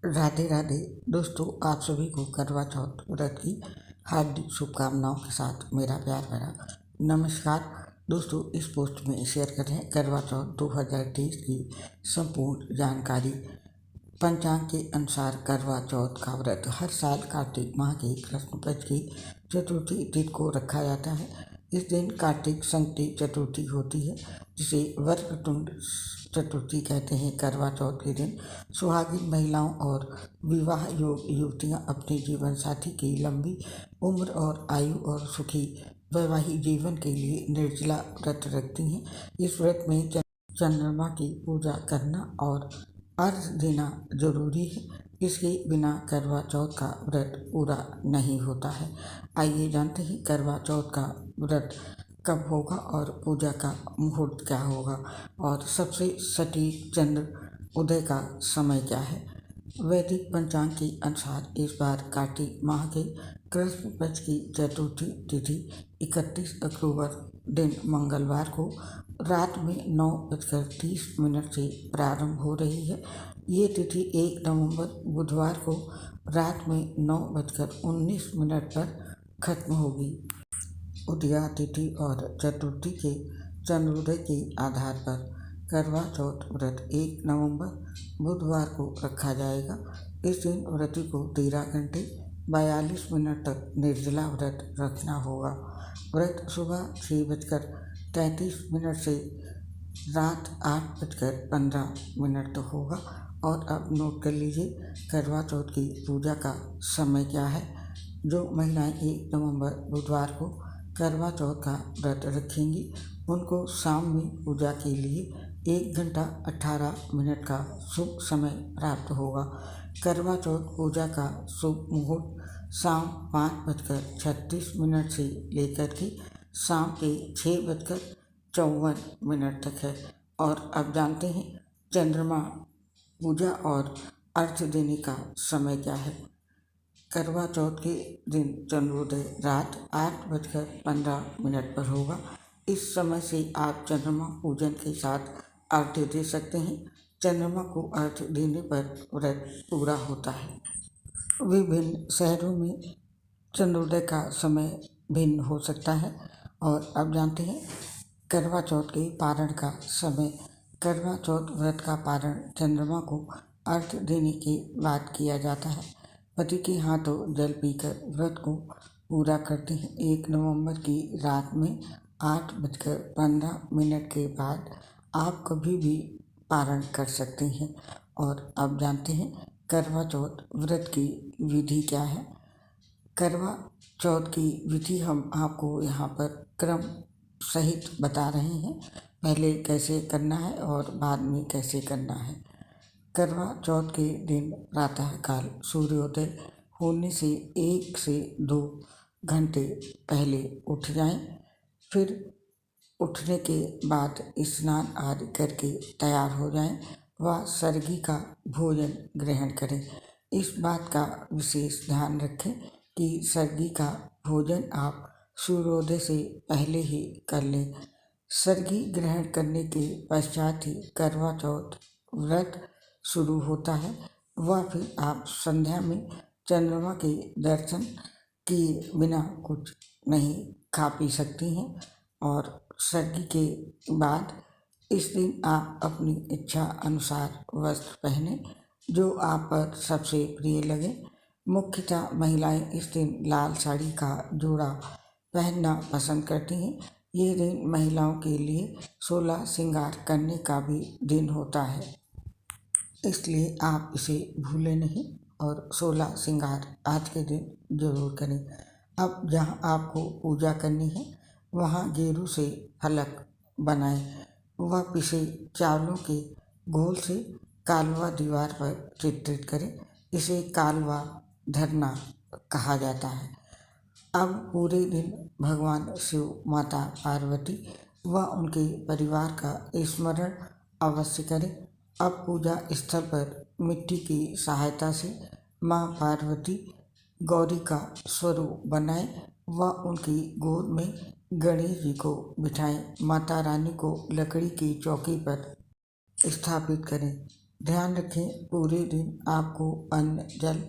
राधे राधे दोस्तों, आप सभी को करवा चौथ व्रत की हार्दिक शुभकामनाओं के साथ मेरा प्यार भरा नमस्कार। दोस्तों, इस पोस्ट में शेयर कर रहे हैं करवा चौथ 2023 की संपूर्ण जानकारी। पंचांग के अनुसार करवा चौथ का व्रत हर साल कार्तिक माह के कृष्ण पक्ष की चतुर्थी तिथि को रखा जाता है। इस दिन कार्तिक संकटी चतुर्थी होती है, जिसे वक्रतुंड चतुर्थी कहते हैं। करवा चौथ के दिन सुहागिन महिलाओं और विवाह योग्य युवतियां अपने जीवन साथी की लंबी उम्र और आयु और सुखी वैवाहिक जीवन के लिए निर्जला व्रत रखती हैं। इस व्रत में चंद्रमा की पूजा करना और अर्घ्य देना जरूरी है। इसके बिना करवा चौथ का व्रत पूरा नहीं होता है। आइए जानते हैं करवा चौथ का व्रत कब होगा और पूजा का मुहूर्त क्या होगा और सबसे सटीक चंद्र उदय का समय क्या है। वैदिक पंचांग के अनुसार इस बार कार्तिक माह के कृष्ण पक्ष की चतुर्थी तिथि 31 अक्टूबर दिन मंगलवार को रात में 9:30 से प्रारंभ हो रही है। ये तिथि 1 नवंबर बुधवार को रात में 9:19 पर खत्म होगी। उदया तिथि और चतुर्थी के चंद्रोदय के आधार पर करवा चौथ व्रत 1 नवंबर बुधवार को रखा जाएगा। इस दिन व्रती को 13 घंटे 42 मिनट तक निर्जला व्रत रखना होगा। व्रत सुबह 6:33 से रात 8:15 तक होगा। और अब नोट कर लीजिए करवा चौथ की पूजा का समय क्या है। जो महिलाएं 1 नवंबर बुधवार को करवा चौथ का व्रत रखेंगी उनको शाम में पूजा के लिए 1 घंटा 18 मिनट का शुभ समय प्राप्त होगा। करवा चौथ पूजा का शुभ मुहूर्त शाम 5:36 से लेकर के शाम के 6:54 तक है। और अब जानते हैं चंद्रमा पूजा और अर्घ्य देने का समय क्या है। करवा चौथ के दिन चंद्रोदय रात 8:15 पर होगा। इस समय से आप चंद्रमा पूजन के साथ अर्घ्य दे सकते हैं। चंद्रमा को अर्घ्य देने पर व्रत पूरा होता है। विभिन्न शहरों में चंद्रोदय का समय भिन्न हो सकता है। और अब जानते हैं करवा चौथ के पारण का समय। करवा चौथ व्रत का पारण चंद्रमा को अर्घ्य देने के बाद किया जाता है। पति के हाथों जल पीकर व्रत को पूरा करते हैं। 1 नवंबर की रात में 8:15 के बाद आप कभी भी पारण कर सकते हैं। और अब जानते हैं करवा चौथ व्रत की विधि क्या है। करवा चौथ की विधि हम आपको यहाँ पर क्रम सहित बता रहे हैं। पहले कैसे करना है और बाद में कैसे करना है। करवा चौथ के दिन प्रातःकाल सूर्योदय होने से 1 से 2 घंटे पहले उठ जाएं। फिर उठने के बाद स्नान आदि करके तैयार हो जाएं व सर्गी का भोजन ग्रहण करें। इस बात का विशेष ध्यान रखें कि सर्गी का भोजन आप सूर्योदय से पहले ही कर लें। सर्गी ग्रहण करने के पश्चात ही करवा चौथ व्रत शुरू होता है। वह फिर आप संध्या में चंद्रमा के दर्शन किए बिना कुछ नहीं खा पी सकती हैं। और सर्गी के बाद इस दिन आप अपनी इच्छा अनुसार वस्त्र पहने जो आप पर सबसे प्रिय लगे। मुख्यतः महिलाएं इस दिन लाल साड़ी का जोड़ा पहनना पसंद करती हैं। ये दिन महिलाओं के लिए 16 श्रृंगार करने का भी दिन होता है, इसलिए आप इसे भूलें नहीं और 16 श्रृंगार आज के दिन जरूर करें। अब जहाँ आपको पूजा करनी है वहाँ गेरू से फलक बनाएं। वह पिसे चावलों के घोल से कालवा दीवार पर चित्रित करें। इसे कालवा धरना कहा जाता है। अब पूरे दिन भगवान शिव, माता पार्वती व उनके परिवार का स्मरण अवश्य करें। अब पूजा स्थल पर मिट्टी की सहायता से माँ पार्वती गौरी का स्वरूप बनाएं व उनकी गोद में गणेश जी को बिठाएं। माता रानी को लकड़ी की चौकी पर स्थापित करें। ध्यान रखें, पूरे दिन आपको अन्न जल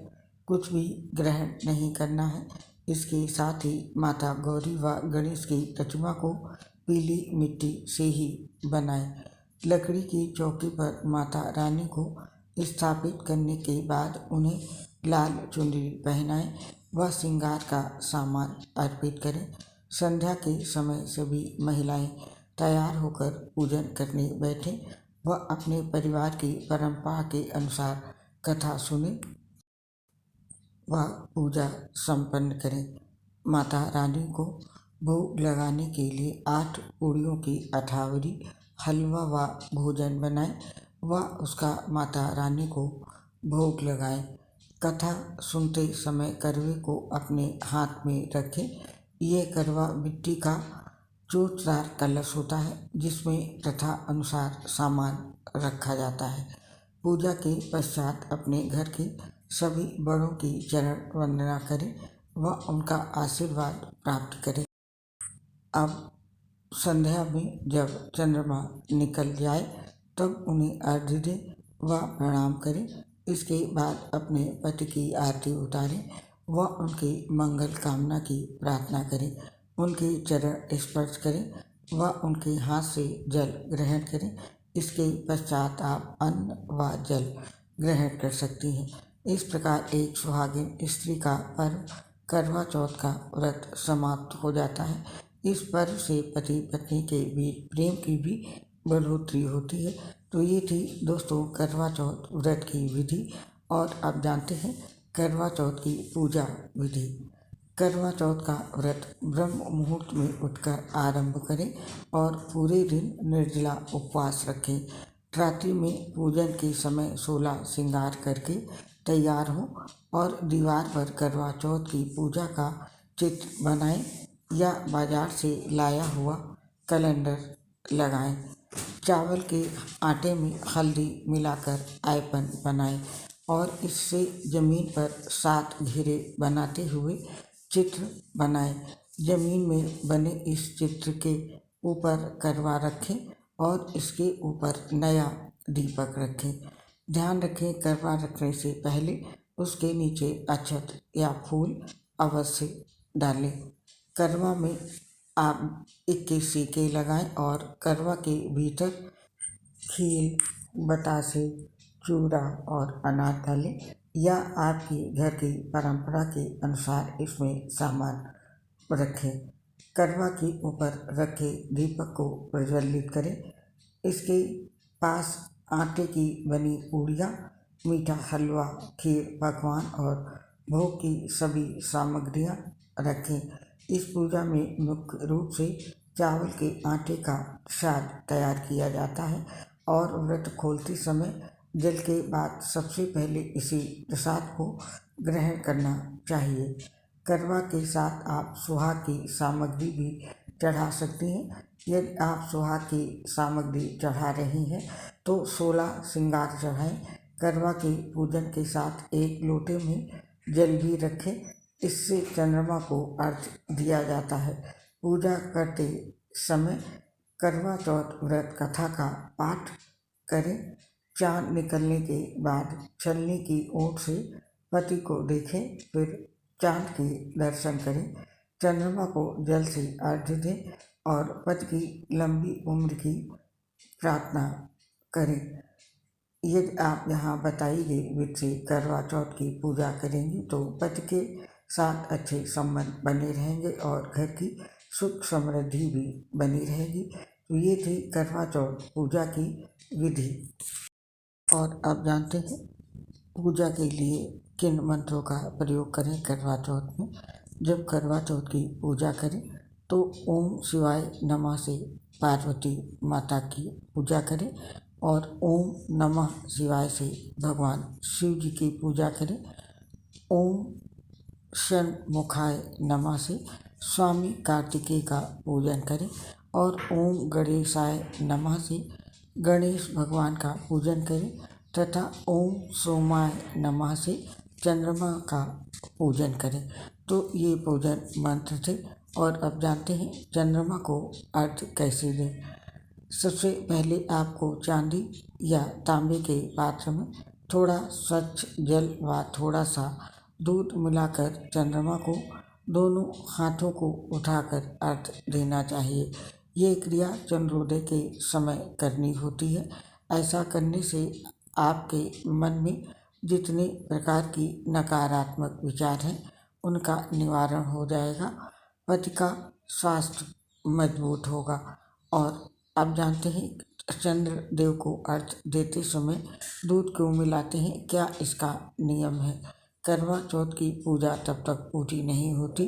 कुछ भी ग्रहण नहीं करना है। इसके साथ ही माता गौरी व गणेश की प्रतिमा को पीली मिट्टी से ही बनाएं। लकड़ी की चौकी पर माता रानी को स्थापित करने के बाद उन्हें लाल चुनरी पहनाएं व श्रृंगार का सामान अर्पित करें। संध्या के समय सभी महिलाएं तैयार होकर पूजन करने बैठें व अपने परिवार की परंपरा के अनुसार कथा सुने व पूजा संपन्न करें। माता रानी को भोग लगाने के लिए 8 पूड़ियों की अठावरी, हलवा व भोजन बनाएं व उसका माता रानी को भोग लगाएं। कथा सुनते समय करवे को अपने हाथ में रखें। ये करवा मिट्टी का चोचदार कलश होता है जिसमें प्रथा अनुसार सामान रखा जाता है। पूजा के पश्चात अपने घर के सभी बड़ों की चरण वंदना करें व उनका आशीर्वाद प्राप्त करें। अब संध्या में जब चंद्रमा निकल जाए तब उन्हें अर्घ्य दें व प्रणाम करें। इसके बाद अपने पति की आरती उतारें व उनके मंगल कामना की प्रार्थना करें। उनके चरण स्पर्श करें व उनके हाथ से जल ग्रहण करें। इसके पश्चात आप अन्न व जल ग्रहण कर सकती हैं। इस प्रकार एक सुहागिन स्त्री का पर्व करवा चौथ का व्रत समाप्त हो जाता है। इस पर्व से पति पत्नी के बीच प्रेम की भी बढ़ोतरी होती है। तो ये थी दोस्तों करवा चौथ व्रत की विधि। और आप जानते हैं करवा चौथ की पूजा विधि। करवा चौथ का व्रत ब्रह्म मुहूर्त में उठकर आरंभ करें और पूरे दिन निर्जला उपवास रखें। रात्रि में पूजन के समय 16 श्रृंगार करके तैयार हों और दीवार पर करवा चौथ की पूजा का चित्र बनाएं या बाजार से लाया हुआ कैलेंडर लगाएं। चावल के आटे में हल्दी मिलाकर आयपन बनाएं और इससे जमीन पर 7 घेरे बनाते हुए चित्र बनाएं। जमीन में बने इस चित्र के ऊपर करवा रखें और इसके ऊपर नया दीपक रखें। ध्यान रखें, करवा रखने से पहले उसके नीचे अक्षत या फूल अवश्य डालें। करवा में आप 21 सिक्के लगाएं और करवा के भीतर खीर, बतासे, चूड़ा और अनार डालें या आपके घर की परंपरा के अनुसार इसमें सामान रखें। करवा के ऊपर रखे दीपक को प्रज्वलित करें। इसके पास आटे की बनी पूड़ियाँ, मीठा हलवा, खीर, पकवान और भोग की सभी सामग्रियाँ रखें। इस पूजा में मुख्य रूप से चावल के आटे का प्रसाद तैयार किया जाता है और व्रत खोलते समय जल के बाद सबसे पहले इसी प्रसाद को ग्रहण करना चाहिए। करवा के साथ आप सुहाग की सामग्री भी चढ़ा सकती हैं। यदि आप सुहाग की सामग्री चढ़ा रही हैं तो 16 श्रृंगार चढ़ाएं। करवा के पूजन के साथ एक लोटे में जल भी रखें। इससे चंद्रमा को अर्घ्य दिया जाता है। पूजा करते समय करवा चौथ व्रत कथा का पाठ करें। चाँद निकलने के बाद छलनी की ओट से पति को देखें, फिर चाँद के दर्शन करें। चंद्रमा को जल से अर्घ्य दें और पति की लंबी उम्र की प्रार्थना करें। यदि आप यहाँ बताई गई विधि से करवा चौथ की पूजा करेंगी तो पति के साथ अच्छे संबंध बने रहेंगे और घर की सुख समृद्धि भी बनी रहेगी। तो ये थी करवा चौथ पूजा की विधि। और आप जानते हैं पूजा के लिए किन मंत्रों का प्रयोग करें करवा चौथ में। जब करवा चौथ की पूजा करें तो ओम शिवाय नमः से पार्वती माता की पूजा करें और ओम नमः शिवाय से भगवान शिव जी की पूजा करें। ओम षण्मुखाय नमः से स्वामी कार्तिकेय का पूजन करें और ओम गणेशाय नमः से गणेश भगवान का पूजन करें तथा ओम सोमाय नमः से चंद्रमा का पूजन करें। तो ये पूजन मंत्र थे। और अब जानते हैं चंद्रमा को अर्घ्य कैसे दें। सबसे पहले आपको चांदी या तांबे के पात्र में थोड़ा स्वच्छ जल व थोड़ा सा दूध मिलाकर चंद्रमा को दोनों हाथों को उठाकर अर्घ देना चाहिए। ये क्रिया चंद्रोदय के समय करनी होती है। ऐसा करने से आपके मन में जितने प्रकार की नकारात्मक विचार हैं उनका निवारण हो जाएगा, पति का स्वास्थ्य मजबूत होगा। और आप जानते हैं चंद्र देव को अर्घ देते समय दूध क्यों मिलाते हैं, क्या इसका नियम है? करवा चौथ की पूजा तब तक पूरी नहीं होती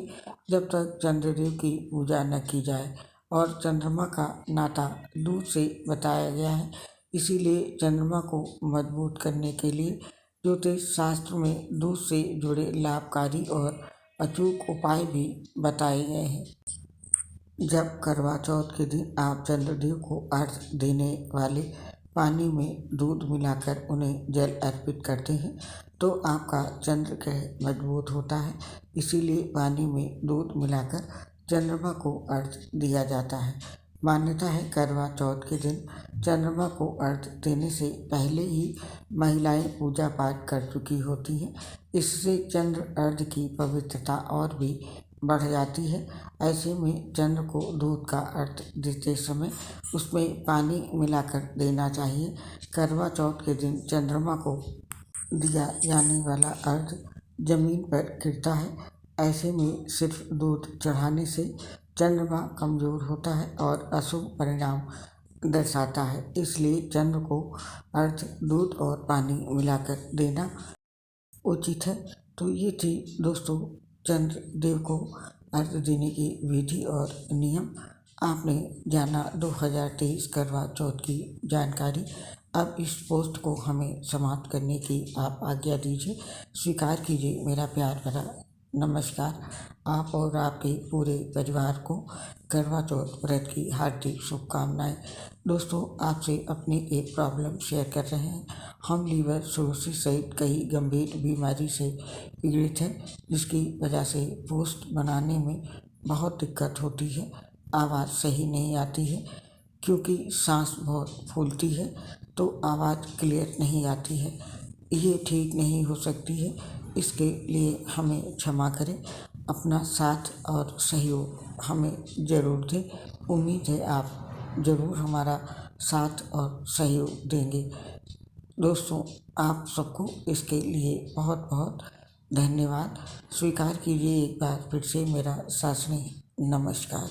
जब तक चंद्रदेव की पूजा न की जाए, और चंद्रमा का नाता दूध से बताया गया है। इसीलिए चंद्रमा को मजबूत करने के लिए ज्योतिष शास्त्र में दूध से जुड़े लाभकारी और अचूक उपाय भी बताए गए हैं। जब करवा चौथ के दिन आप चंद्रदेव को अर्घ देने वाले पानी में दूध मिलाकर उन्हें जल अर्पित करते हैं तो आपका चंद्र ग्रह मजबूत होता है। इसीलिए पानी में दूध मिलाकर चंद्रमा को अर्घ दिया जाता है। मान्यता है करवा चौथ के दिन चंद्रमा को अर्घ देने से पहले ही महिलाएं पूजा पाठ कर चुकी होती हैं। इससे चंद्र अर्घ की पवित्रता और भी बढ़ जाती है। ऐसे में चंद्र को दूध का अर्घ देते समय उसमें पानी मिलाकर देना चाहिए। करवा चौथ के दिन चंद्रमा को दिया जाने वाला अर्घ जमीन पर गिरता है। ऐसे में सिर्फ दूध चढ़ाने से चंद्रमा कमज़ोर होता है और अशुभ परिणाम दर्शाता है। इसलिए चंद्र को अर्घ दूध और पानी मिलाकर देना उचित है। तो ये थी दोस्तों चंद्र देव को अर्घ देने की विधि और नियम। आपने जाना 2023 करवा चौथ की जानकारी। अब इस पोस्ट को हमें समाप्त करने की आप आज्ञा दीजिए। स्वीकार कीजिए मेरा प्यार भरा नमस्कार। आप और आपके पूरे परिवार को करवा चौथ व्रत की हार्दिक शुभकामनाएं। दोस्तों आपसे अपनी एक प्रॉब्लम शेयर कर रहे हैं। हम लीवर सिरोसिस सहित कई गंभीर बीमारी से पीड़ित हैं, जिसकी वजह से पोस्ट बनाने में बहुत दिक्कत होती है। आवाज़ सही नहीं आती है क्योंकि सांस बहुत फूलती है तो आवाज़ क्लियर नहीं आती है। ये ठीक नहीं हो सकती है, इसके लिए हमें क्षमा करें। अपना साथ और सहयोग हमें ज़रूर दें। उम्मीद है आप ज़रूर हमारा साथ और सहयोग देंगे। दोस्तों आप सबको इसके लिए बहुत बहुत धन्यवाद। स्वीकार कीजिए एक बार फिर से मेरा सासनी नमस्कार।